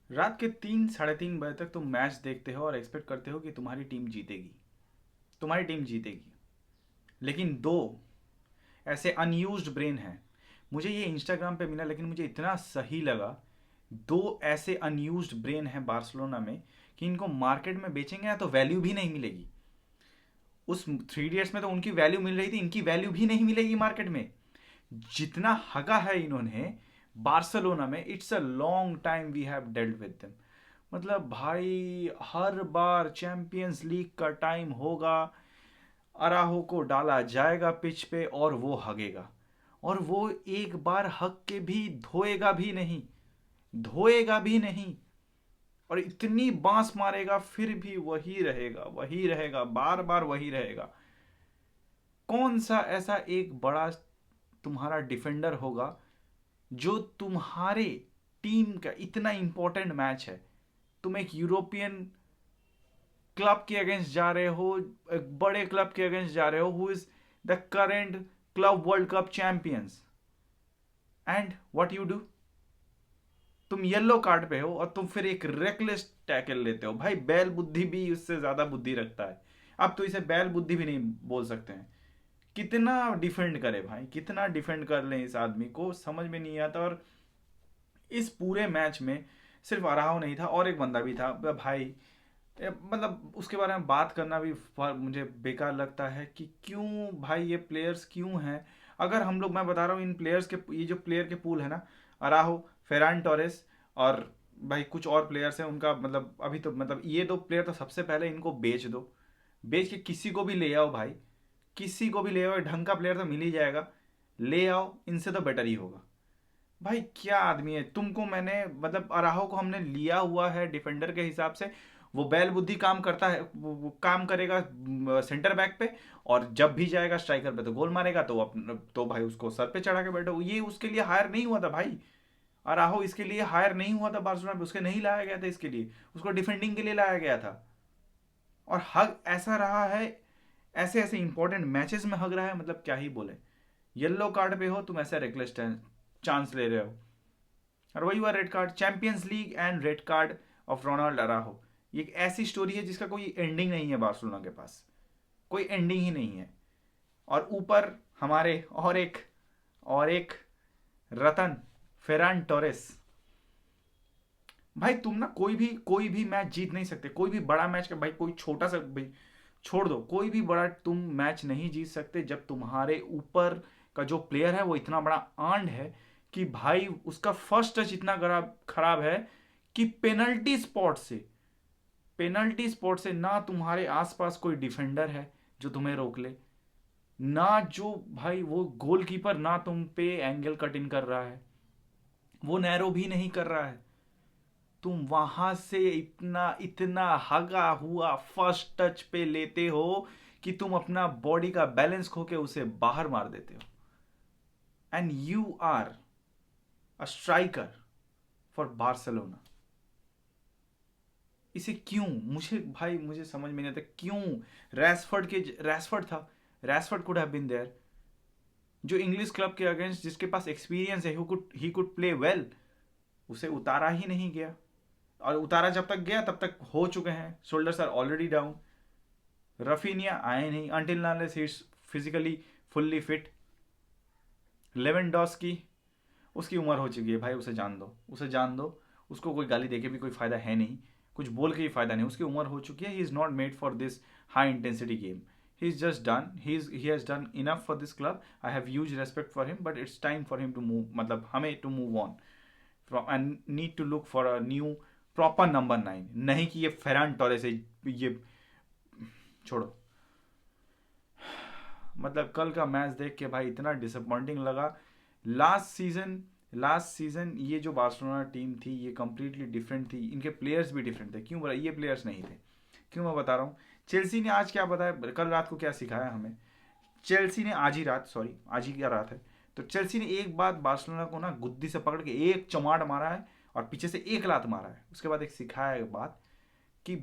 रात के 3 साढ़े 3 बजे तक तुम मैच देखते हो और एक्सपेक्ट करते हो कि तुम्हारी टीम जीतेगी। तुम्हारी टीम जीतेगी। लेकिन दो ऐसे अनयूज्ड ब्रेन हैं। मुझे ये इंस्टाग्राम पे मिला, लेकिन मुझे इतना सही लगा। दो ऐसे अनयूज्ड ब्रेन हैं बार्सिलोना में कि इनको मार्केट में बेचेंगे ना तो वैल्यू भी नहीं मिलेगी। उस 3 इडियट्स में तो उनकी वैल्यू मिल रही थी, इनकी वैल्यू भी नहीं मिलेगी मार्केट में। जितना हगा है इन्होंने बार्सिलोना में, it's a long time we have dealt with them. मतलब भाई, हर बार चैंपियंस लीग का टाइम होगा, अराहो को डाला जाएगा पिच पे और वो हगेगा। और वो एक बार हक के भी धोएगा भी नहीं। धोएगा भी नहीं। और इतनी बांस मारेगा फिर भी वही रहेगा, वही रहेगा, बार बार वही रहेगा। कौन सा ऐसा एक बड़ा तुम्हारा डिफेंडर होगा जो तुम्हारे टीम का इतना इंपॉर्टेंट मैच है, तुम एक यूरोपियन क्लब के अगेंस्ट जा रहे हो, एक बड़े क्लब के अगेंस्ट जा रहे हो, who is the current club world cup champions, and what you do? तुम येलो कार्ड पे हो और तुम फिर एक रेकलेस टैकल लेते हो। भाई, बैल बुद्धि भी उससे ज्यादा बुद्धि रखता है। अब तो इसे बैल बुद्धि भी नहीं बोल सकते हैं। कितना डिफेंड करे भाई, कितना डिफेंड कर लें, इस आदमी को समझ में नहीं आता। और इस पूरे मैच में सिर्फ अराहो नहीं था, और एक बंदा भी था भाई। मतलब उसके बारे में बात करना भी मुझे बेकार लगता है कि क्यों भाई ये प्लेयर्स क्यों हैं। अगर हम लोग, मैं बता रहा हूँ, इन प्लेयर्स के, ये जो प्लेयर के पूल है ना, अराहो, फेरान टोरेस और भाई कुछ और प्लेयर्स हैं उनका, मतलब अभी तो, मतलब ये दो प्लेयर तो सबसे पहले इनको बेच दो। बेच के किसी को भी ले आओ भाई। किसी को भी ले आओ, ढंग का प्लेयर तो मिल ही जाएगा। ले आओ, इनसे तो बेटर ही होगा। भाई क्या आदमी है। तुमको मैंने, मतलब अराहो को हमने लिया हुआ है डिफेंडर के हिसाब से। वो बैल बुद्धि काम करता है, वो काम करेगा सेंटर बैक पे। और जब भी जाएगा स्ट्राइकर पे तो गोल मारेगा। तो तो भाई उसको सर पे चढ़ा के बैठो। ये उसके लिए हायर नहीं हुआ था भाई। अराहो इसके लिए हायर नहीं हुआ था बार्सिलोना पे, उसके नहीं लाया गया था इसके लिए। उसको डिफेंडिंग के लिए लाया गया था। और हग ऐसा रहा है, ऐसे ऐसे इंपॉर्टेंट मैचेस में हग रहा है, मतलब क्या ही बोले। येलो कार्ड पे हो तुम, ऐसा रेकलेस चांस ले रहे हो। और वही हुआ red card, champions league and red card of Ronald Araujo. ये एक ऐसी स्टोरी है जिसका कोई एंडिंग नहीं है बार्सिलोना के पास। कोई एंडिंग ही नहीं है। और ऊपर हमारे और एक रतन, फेरान टोरेस। भाई तुम ना कोई भी मैच जीत नहीं सकते। कोई भी बड़ा मैच का, भाई कोई छोटा सा, भाई छोड़ दो, कोई भी बड़ा तुम मैच नहीं जीत सकते जब तुम्हारे ऊपर का जो प्लेयर है वो इतना बड़ा आंड है कि भाई उसका फर्स्ट टच इतना खराब खराब है कि पेनल्टी स्पॉट से ना तुम्हारे आसपास कोई डिफेंडर है जो तुम्हें रोक ले। ना जो भाई वो गोलकीपर ना तुम पे एंगल कट इन कर रहा है, वो नैरो भी नहीं कर रहा है। तुम वहां से इतना इतना हगा हुआ फर्स्ट टच पे लेते हो कि तुम अपना बॉडी का बैलेंस खो के उसे बाहर मार देते हो। And you are a striker for Barcelona. इसे क्यों, मुझे भाई मुझे समझ में नहीं आता क्यों। रैशफर्ड था। Rashford could have been there, जो इंग्लिश क्लब के अगेंस्ट, जिसके पास एक्सपीरियंस है, ही कुड प्ले वेल। उसे उतारा ही नहीं गया। और उतारा जब तक गया तब तक हो चुके हैं, shoulders are already down. Raphinha आए नहीं until unless he is physically fully fit. Lewandowski, उसकी उम्र हो चुकी है भाई, उसे जान दो, उसे जान दो। उसको कोई गाली देके भी कोई फायदा है नहीं। कुछ बोल के ही फायदा नहीं, उसकी उम्र हो चुकी है। He is not made for this high intensity game. He is just done, he has done enough for this club. I have huge respect for him, but it's time for him to move, मतलब हमें to move on from and need to look for a new proper number 9। नहीं कि ये Ferran Torres है, ये छोड़ो। मतलब कल का मैच देख के भाई इतना डिसअपॉइंटिंग लगा। लास्ट सीजन ये जो बार्सिलोना टीम थी ये कंप्लीटली डिफरेंट थी। इनके प्लेयर्स भी डिफरेंट थे। क्यों बोला, ये प्लेयर्स नहीं थे। क्यों, मैं बता रहा हूँ। चेल्सी ने आज क्या बताया, कल रात को क्या सिखाया हमें। चेल्सी ने आज ही रात, सॉरी आज ही क्या रात है, तो चेल्सी ने एक बात बार्सिलोना को ना गुद्दी से पकड़ के एक चमाट मारा है और पीछे से एक लात मारा है। उसके बाद एक सिखाया है बात कि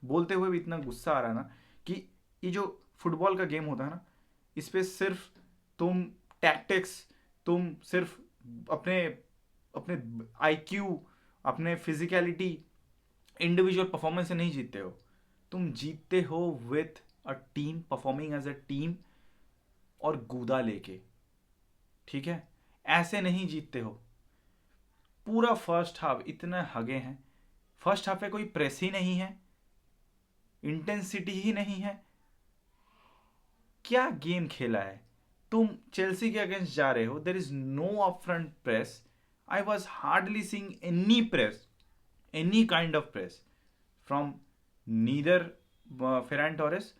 बोलते हुए भी इतना गुस्सा आ रहा है ना कि ये जो फुटबॉल का गेम होता है ना, इस पे सिर्फ तुम टैक्टिक्स, तुम सिर्फ अपने अपने आईक्यू, अपने फिजिकलिटी, इंडिविजुअल परफॉर्मेंस से नहीं जीतते हो, तुम जीतते हो with a team, performing as a team और गूदा लेके, ठीक है? ऐसे नहीं जीतते हो। पूरा फर्स्ट हाफ इतने हगे हैं, फर्स्ट हाफ में कोई प्रेस ही नहीं है, इंटेंसिटी ही नहीं है। क्या गेम खेला है? तुम चेल्सी के अगेंस्ट जा रहे हो, there is no up front press. I was hardly seeing any press, any kind of press from neither Ferran Torres,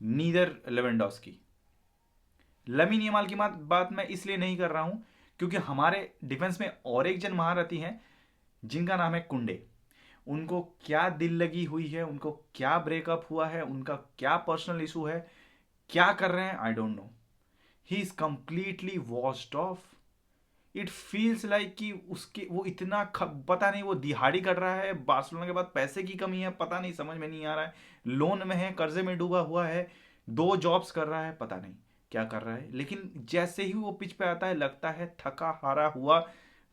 neither Lewandowski. Lamine Yamal की बात मैं इसलिए नहीं कर रहा हूं क्योंकि हमारे डिफेंस में और एक जन महारथी हैं जिनका नाम है कुंडे। उनको क्या दिल लगी हुई है, उनको क्या ब्रेकअप हुआ है, उनका क्या पर्सनल इशू है, क्या कर रहे हैं, आई don't no. He is completely washed of. It feels like कि उसके वो इतना पता नहीं वो दिहाड़ी कर रहा है, बार्सिलोना के बाद पैसे की कमी है, पता नहीं, समझ में नहीं आ रहा है, लोन में है, कर्जे में डूबा हुआ है, 2 जॉब्स कर रहा है, पता नहीं क्या कर रहा है। लेकिन जैसे ही वो पिच पे आता है लगता है थका हारा हुआ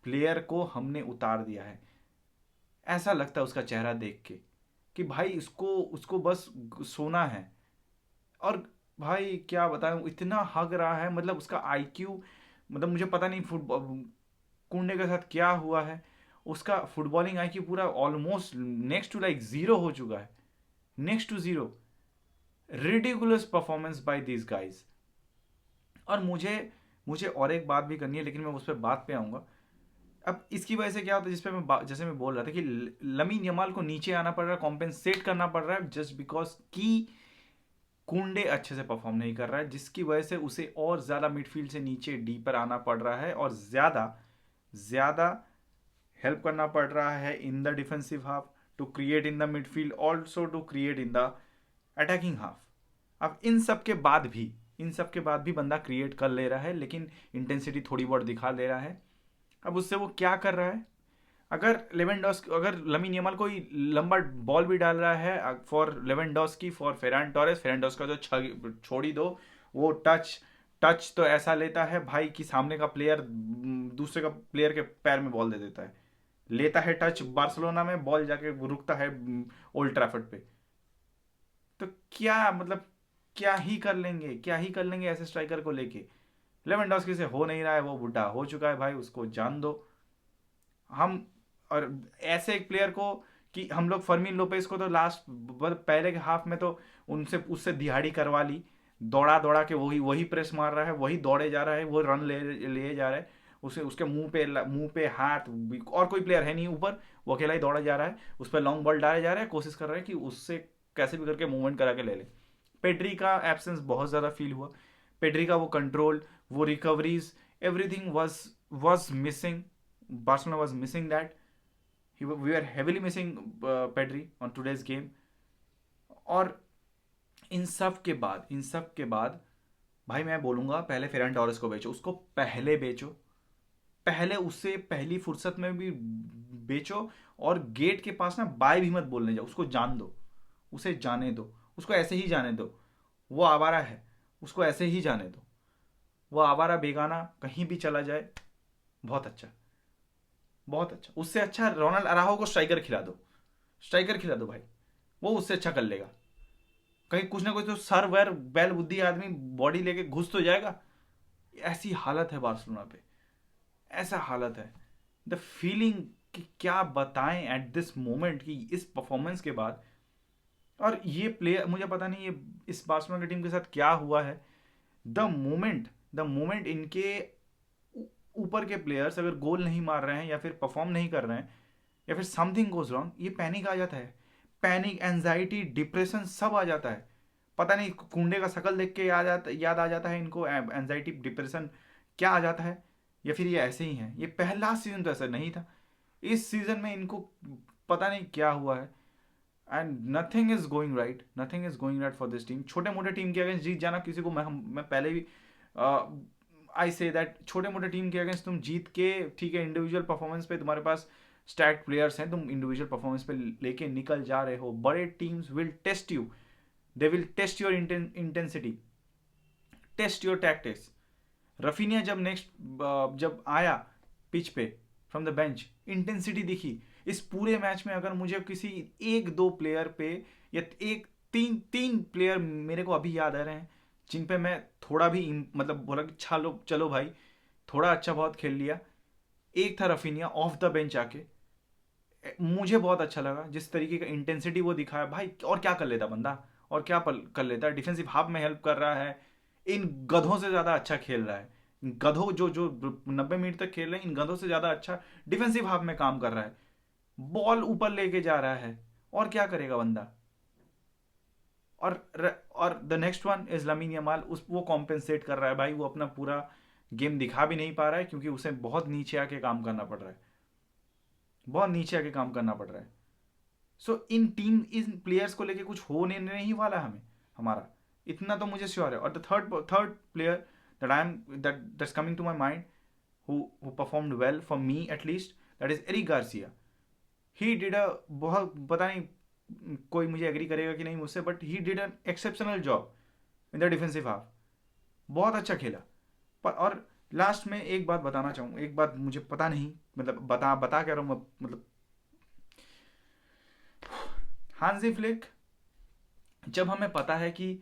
प्लेयर को हमने उतार दिया है। ऐसा लगता है उसका चेहरा देख के कि भाई उसको उसको बस सोना है। और भाई क्या बताऊं, इतना हग रहा है, मतलब उसका आईक्यू, मतलब मुझे पता नहीं फुटबॉल कुंडे के साथ क्या हुआ है। उसका फुटबॉलिंग आईक्यू पूरा almost next to like zero हो चुका है, next to zero. Ridiculous performance by these guys. और मुझे मुझे और एक बात भी करनी है, लेकिन मैं उस पर बात पे आऊंगा। अब इसकी वजह से क्या होता है, जिसपे जैसे मैं बोल रहा था कि लमीन यमाल को नीचे आना पड़ रहा है, कॉम्पेंसेट करना पड़ रहा है जस्ट बिकॉज कि कुंडे अच्छे से परफॉर्म नहीं कर रहा है, जिसकी वजह से उसे और ज़्यादा मिडफील्ड से नीचे डीपर आना पड़ रहा है और ज़्यादा ज़्यादा हेल्प करना पड़ रहा है in the defensive half, to create in the midfield, also to create in the attacking half. अब इन सब के बाद भी बंदा क्रिएट कर ले रहा है, लेकिन इंटेंसिटी थोड़ी बहुत दिखा ले रहा है। अब उससे वो क्या कर रहा है, अगर लमीन यमाल कोई लंबा बॉल भी डाल रहा है for Lewandowski, for Ferran Torres, Ferran Torres का तो छोड़ ही दो, वो टच टच तो ऐसा लेता है भाई कि सामने का प्लेयर दूसरे का प्लेयर के पैर में बॉल दे देता है। लेता है टच बार्सिलोना में, बॉल जाके रुकता है ओल्ड ट्रैफर्ड पे। तो क्या मतलब, क्या ही कर लेंगे, क्या ही कर लेंगे ऐसे स्ट्राइकर को लेके। लेवेंडोस्की से हो नहीं रहा है, वो बुढ़ा हो चुका है भाई, उसको जान दो। हम और ऐसे एक प्लेयर को कि हम लोग फर्मीन लोपेस को तो लास्ट पहले के हाफ में तो उनसे उससे दिहाड़ी करवा ली, दौड़ा दौड़ा के वही वही प्रेस मार रहा है, वही दौड़े जा रहा है, वो रन ले जा रहा है। उसे उसके मुंह पे हाथ, और कोई प्लेयर है नहीं ऊपर, वो अकेला ही दौड़ा जा रहा है, उस पर लॉन्ग बॉल डाले जा रहा है, कोशिश कर रहा है कि उससे कैसे भी करके मूवमेंट करा के ले ले। पेड्री का एब्सेंस बहुत ज़्यादा फील हुआ। पेड्री का वो कंट्रोल, वो recoveries, everything was missing. Barcelona was missing that. We were heavily missing Pedri on today's game. और इन सब के बाद भाई मैं बोलूंगा पहले फेरन टॉरेस को बेचो, उसको पहले बेचो, पहले उससे पहली फुर्सत में भी बेचो। और गेट के पास ना बाय भी मत बोलने जाओ, उसको जान दो, उसे जाने दो, उसको ऐसे ही जाने दो। वो आवारा है, उसको ऐसे ही जाने दो। वो आवारा बेगाना कहीं भी चला जाए, बहुत अच्छा, बहुत अच्छा। उससे अच्छा रोनाल्ड अराहो को स्ट्राइकर खिला दो, स्ट्राइकर खिला दो भाई, वो उससे अच्छा कर लेगा। कहीं कुछ ना कुछ तो सर वैर बैल बुद्धि आदमी बॉडी लेके घुस तो जाएगा। ऐसी हालत है बार्सिलोना पे, ऐसा हालत है। द फीलिंग कि क्या बताएं एट दिस मोमेंट कि इस परफॉर्मेंस के बाद। और ये प्लेयर मुझे पता नहीं ये इस बार्सिलोना की टीम के साथ क्या हुआ है। द मोमेंट इनके ऊपर के प्लेयर्स अगर गोल नहीं मार रहे हैं या फिर परफॉर्म नहीं कर रहे हैं या फिर समथिंग गोज रॉन्ग, ये पैनिक आ जाता है। पैनिक, एंजाइटी, डिप्रेशन सब आ जाता है। पता नहीं कुंडे का शकल देख के याद आ जाता है इनको एंजाइटी डिप्रेशन क्या आ जाता है, या फिर ये ऐसे ही है। ये पहला सीजन तो ऐसा नहीं था, इस सीजन में इनको पता नहीं क्या हुआ है। And nothing is going right, nothing is going right for this team. छोटे मोटे टीम के अगेंस्ट जीत जाना किसी को, मैं पहले भी आई से दैट छोटे मोटे टीम के अगेंस्ट तुम जीत के, ठीक है, इंडिविजुअल परफॉर्मेंस पे तुम्हारे पास स्टैट प्लेयर्स हैं, तुम इंडिविजुअल परफॉर्मेंस पे लेके निकल जा रहे हो। बड़े teams will test you, they will test your intensity, test your tactics. Raphinha जब आया पिच पे, फ्रॉम द बेंच, इंटेंसिटी दिखी। इस पूरे मैच में अगर मुझे किसी एक दो प्लेयर पे या एक तीन तीन प्लेयर मेरे को अभी याद आ रहे हैं जिन पे मैं थोड़ा भी मतलब बोला कि चलो चलो भाई थोड़ा अच्छा बहुत खेल लिया। एक था रफीनिया ऑफ द बेंच आके, मुझे बहुत अच्छा लगा जिस तरीके का इंटेंसिटी वो दिखाया भाई। और क्या कर लेता बंदा, और क्या कर लेता, डिफेंसिव हाफ में हेल्प कर रहा है, इन गधों से ज़्यादा अच्छा खेल रहा है। गधों जो जो 90 मिनट तक खेल रहे हैं, इन गधों से ज़्यादा अच्छा डिफेंसिव हाफ में काम कर रहा है, बॉल ऊपर लेके जा रहा है। और क्या करेगा बंदा। और the next one is Lamine Yamal, उस वो कॉम्पेंसेट कर रहा है भाई, वो अपना पूरा गेम दिखा भी नहीं पा रहा है क्योंकि उसे बहुत नीचे आके काम करना पड़ रहा है, बहुत नीचे आके काम करना पड़ रहा है। सो इन प्लेयर्स को लेके कुछ होने नहीं वाला हमें हमारा, इतना तो मुझे श्योर है। और the third player that I am that's coming to my mind who performed well for me at least, that is Eric Garcia. He did a बहुत पता नहीं कोई मुझे एग्री करेगा कि नहीं मुझसे, but he did an exceptional job in the defensive half, बहुत अच्छा खेला। पर और लास्ट में एक बात बताना चाहूँ, एक बात मुझे पता नहीं, मतलब बता कह रहा हूँ मतलब हांजी फ्लिक, जब हमें पता है कि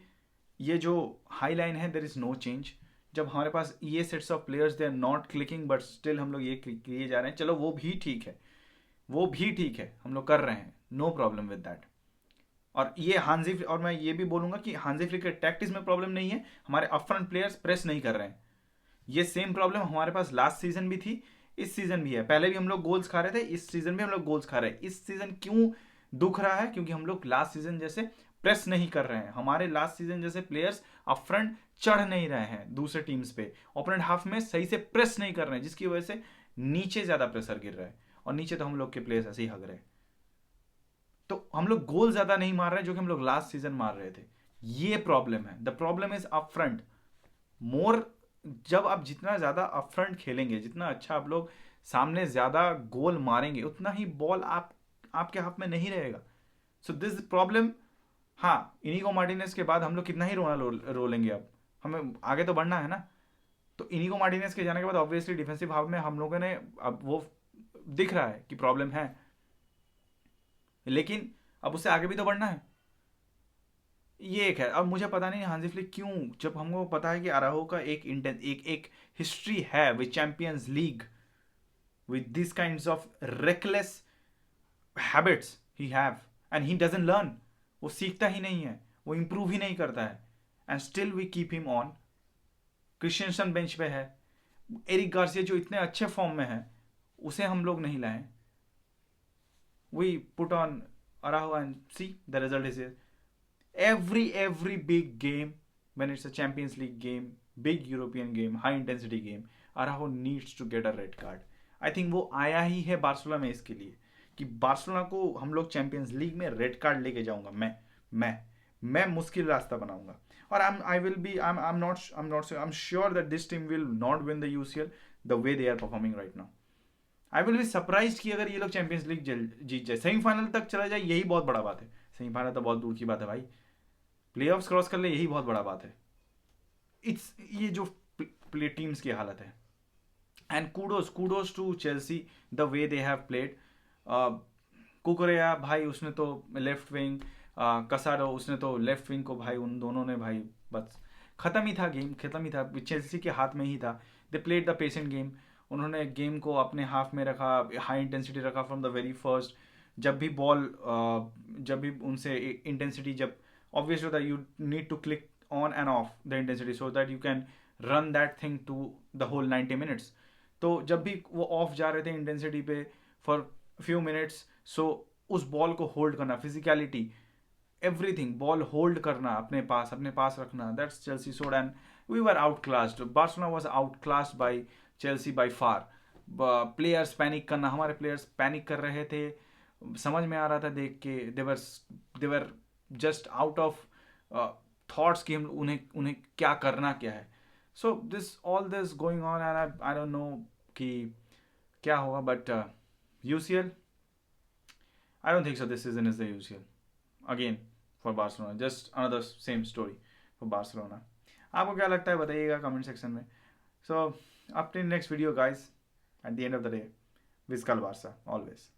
ये जो हाई लाइन है देर इज़ नो चेंज, जब हमारे पास ये sets of players they are not clicking but still हम लोग ये किए जा रहे हैं, चलो वो भी ठीक है, वो भी ठीक है, हम लोग कर रहे हैं, नो प्रॉब्लम विद दैट। और ये हांजी, और मैं ये भी बोलूंगा कि हांजी फ्लिक के टैक्टिक्स में प्रॉब्लम नहीं है, हमारे अपफ्रंट प्लेयर्स प्रेस नहीं कर रहे हैं। ये सेम प्रॉब्लम हमारे पास लास्ट सीजन भी थी, इस सीजन भी है। पहले भी हम लोग गोल्स खा रहे थे, इस सीजन भी हम लोग गोल्स खा रहे हैं। इस सीजन क्यों दुख रहा है, क्योंकि हम लोग लास्ट सीजन जैसे प्रेस नहीं कर रहे हैं, हमारे लास्ट सीजन जैसे प्लेयर्स अप फ्रंट चढ़ नहीं रहे हैं दूसरे टीम्स पे, ओपोनेंट हाफ में सही से प्रेस नहीं कर रहे हैं, जिसकी वजह से नीचे ज्यादा प्रेशर गिर रहा है, और नीचे तो हम लोग के प्लेयर्स ऐसे ही हग रहे हैं। तो हम लोग गोल ज्यादा नहीं मार रहे जो कि हम लोग लास्ट सीजन मार रहे थे, ये प्रॉब्लम है। The problem is up front more. जब आप जितना ज्यादा अप फ्रंट खेलेंगे, जितना अच्छा आप लोग सामने ज्यादा गोल मारेंगे, उतना ही बॉल आपके हाथ में नहीं रहेगा। So this problem. हाँ, इनिगो मार्टिनेज के बाद हम लोग कितना ही रो लेंगे, अब हमें आगे तो बढ़ना है ना। तो इनिगो मार्टिनेज के जाने के बाद ऑब्वियसली डिफेंसिव हाफ में हम लोगों ने अब वो दिख रहा है कि प्रॉब्लम है, लेकिन अब उससे आगे भी तो बढ़ना है, ये एक है। अब मुझे पता नहीं हांजी फ्लिक क्यों, जब हमको पता है कि अराहो का एक हिस्ट्री है with champions league, with this kinds of reckless habits he have, and he doesn't learn, वो सीखता ही नहीं है, वो इंप्रूव ही नहीं करता है, and still we keep him on. Christensen bench पे है, एरिक गार्सिया जो इतने अच्छे फॉर्म में है, उसे हम लोग नहीं लाए। We put on Araujo and see the result is every big game, when it's a Champions League game, big European game, high intensity game, Araujo needs to get a red card. I think वो आया ही है Barcelona में इसके लिए कि Barcelona को हम लोग चैंपियंस लीग में रेड कार्ड लेके जाऊंगा, मैं मुश्किल रास्ता बनाऊंगा। और I will be I am sure that this team will not win the UCL the way they are performing right now. I will be surprise कि अगर ये लोग चैंपियंस लीग जीत जाए, सेमीफाइनल तक चला जाए, यही बहुत बड़ा बात है। सेमीफाइनल तो बहुत दूर की बात है भाई, प्लेऑफ्स क्रॉस कर ले, यही बहुत बड़ा बात है। इट्स ये जो प्ले टीम्स की हालत है। And kudos to Chelsea the way they have played. Cucurella भाई, उसने तो लेफ्ट विंग, कसारो उसने तो लेफ्ट विंग को भाई, उन दोनों ने भाई बस खत्म ही था, गेम खत्म ही था, चेल्सी के हाथ में ही था। They played the patient game, उन्होंने गेम को अपने हाफ में रखा, हाई इंटेंसिटी रखा फ्रॉम द वेरी फर्स्ट। जब भी बॉल जब भी उनसे इंटेंसिटी, जब obviously that you need to click on and off the intensity so that you can run that thing to the whole 90 minutes. तो जब भी वो ऑफ जा रहे थे इंटेंसिटी पे फॉर फ्यू मिनट्स, सो उस बॉल को होल्ड करना, फिजिकलिटी, एवरीथिंग, बॉल होल्ड करना अपने पास रखना, that's Chelsea showed. And we were outclassed, Barcelona was outclassed by Chelsea by far. Players panic करना, हमारे प्लेयर्स पैनिक कर रहे थे, समझ में आ रहा था देख के, they were just out of thoughts कि हम उन्हें क्या करना क्या है। So this all this going on and I don't know कि क्या होगा, but UCL I don't think so this season is the UCL again for Barcelona, just another same story for Barcelona. आपको क्या लगता है बताइएगा कमेंट सेक्शन में। So up to next video guys, at the end of the day विस्कल Barça always.